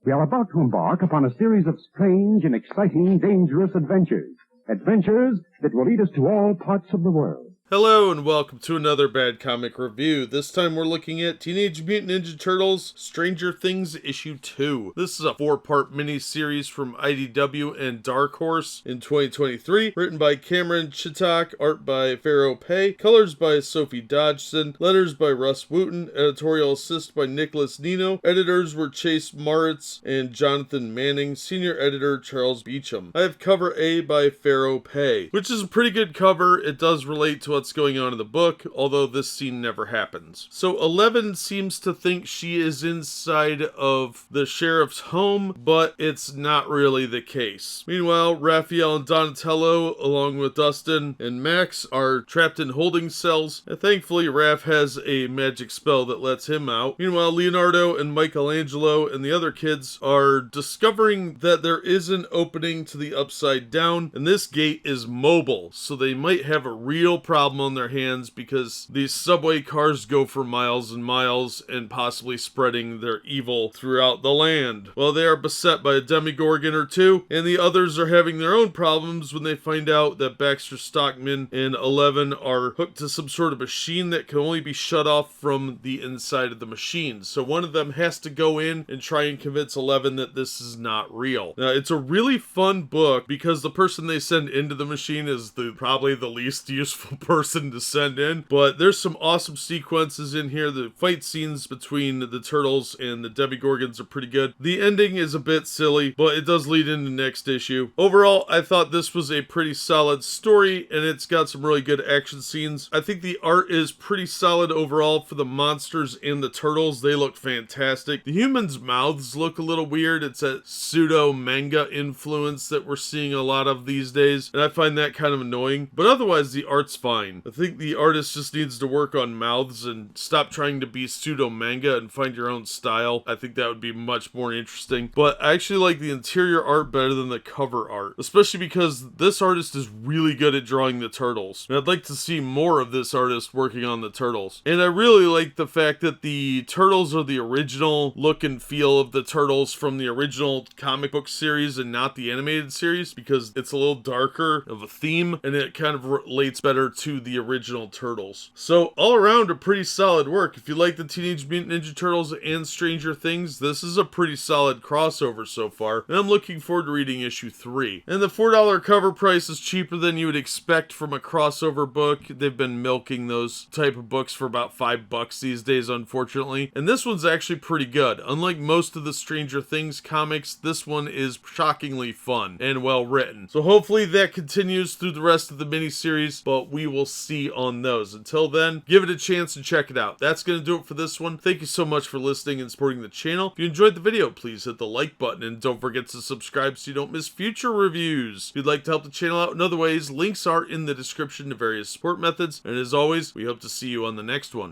We are about to embark upon a series of strange and exciting, dangerous adventures. Adventures that will lead us to all parts of the world. Hello and welcome to another Bad Comic Review. This time we're looking at Teenage Mutant Ninja Turtles Stranger Things Issue 2. This is a 4-part mini-series from IDW and Dark Horse in 2023, written by Cameron Chittock, art by Fero Pe, colors by Sofie Dodgson, letters by Rus Wooton, editorial assist by Nicholas Nino, editors were Chase Moritz and Jonathan Manning, senior editor Charles Beecham. I have cover A by Fero Pe, which is a pretty good cover. It does relate to what's going on in the book, although this scene never happens. So 11 seems to think she is inside of the sheriff's home, but it's not really the case. Meanwhile, Raphael and Donatello, along with Dustin and Max, are trapped in holding cells, and thankfully Raph has a magic spell that lets him out. Meanwhile, Leonardo and Michelangelo and the other kids are discovering that there is an opening to the Upside Down, and this gate is mobile, so they might have a real problem on their hands because these subway cars go for miles and miles and possibly spreading their evil throughout the land. Well, they are beset by a demigorgon or two, and the others are having their own problems when they find out that Baxter Stockman and 11 are hooked to some sort of machine that can only be shut off from the inside of the machine. So one of them has to go in and try and convince 11 that this is not real. Now, it's a really fun book because the person they send into the machine is probably the least useful person to send in, but there's some awesome sequences in here. The fight scenes between the turtles and the demigorgons are pretty good. The ending is a bit silly, but it does lead into next issue. Overall, I thought this was a pretty solid story, and it's got some really good action scenes. I think the art is pretty solid overall for the monsters and the turtles. They look fantastic. The humans' mouths look a little weird. It's a pseudo manga influence that we're seeing a lot of these days, and I find that kind of annoying, but otherwise the art's fine. I think the artist just needs to work on mouths and stop trying to be pseudo manga and find your own style. I think that would be much more interesting. But I actually like the interior art better than the cover art, especially because this artist is really good at drawing the turtles. And I'd like to see more of this artist working on the turtles. And I really like the fact that the turtles are the original look and feel of the turtles from the original comic book series and not the animated series, because it's a little darker of a theme and it kind of relates better to the original Turtles. So all around a pretty solid work. If you like the Teenage Mutant Ninja Turtles and Stranger Things, this is a pretty solid crossover so far, and I'm looking forward to reading issue 3. And the $4 cover price is cheaper than you would expect from a crossover book. They've been milking those type of books for about $5 these days, unfortunately. And this one's actually pretty good. Unlike most of the Stranger Things comics, this one is shockingly fun and well written. So hopefully that continues through the rest of the miniseries, but we will see on those. Until then, give it a chance and check it out. That's going to do it for this one. Thank you so much for listening and supporting the channel. If you enjoyed the video, please hit the like button and don't forget to subscribe so you don't miss future reviews. If you'd like to help the channel out in other ways, links are in the description to various support methods. And as always, we hope to see you on the next one.